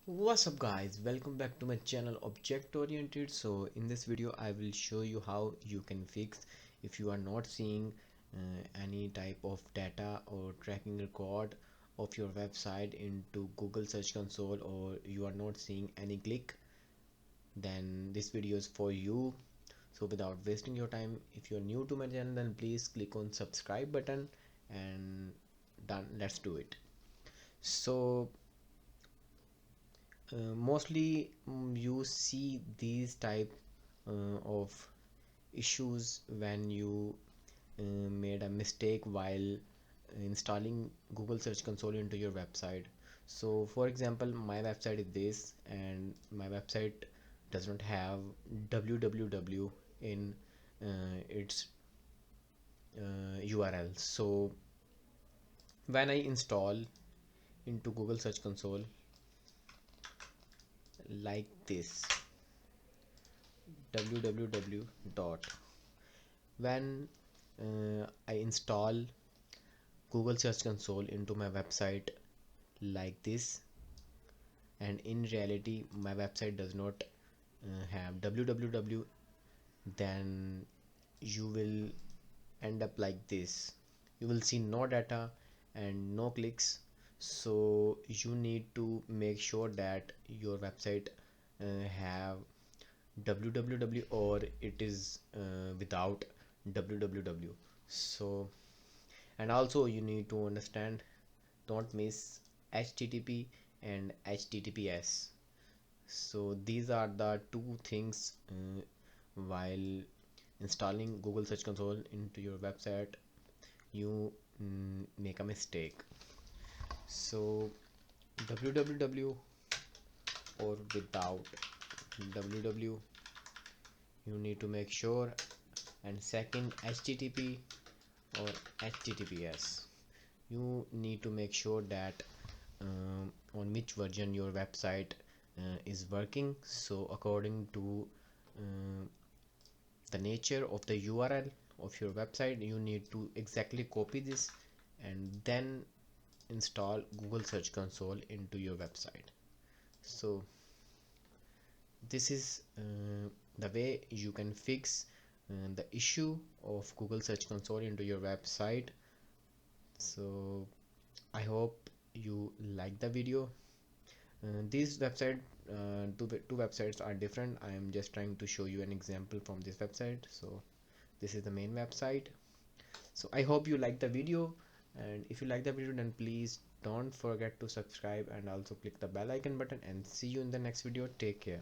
What's up guys, welcome back to my channel Object Oriented. So in this video I will show you how you can fix if you are not seeing any type of data or tracking record of your website into Google Search Console, or you are not seeing any click, then this video is for you. So without wasting your time, if you are new to my channel, then please click on subscribe button and done. Let's do it. So mostly you see these type of issues when you made a mistake while installing Google Search Console into your website. So for example, my website is this, and my website does not have www in its URL. So when I install into Google Search Console like this, www dot, when I install Google Search Console into my website like this, and in reality my website does not have www, then you will end up like this. You will see no data and no clicks. So you need to make sure that your website have www, or it is without www. So, and also you need to understand, don't miss http and https. So these are the two things while installing Google Search Console into your website you make a mistake. So www or without www, you need to make sure. And second, http or https, you need to make sure that on which version your website is working. So according to uh, the nature of the URL of your website, you need to exactly copy this and then install Google Search Console into your website. So this is the way you can fix the issue of Google Search Console into your website. So I hope you like the video. These website two websites are different. I am just trying to show you an example from this website. So this is the main website. So I hope you like the video, and if you like the video, then please don't forget to subscribe and also click the bell icon button, and see you in the next video. Take care.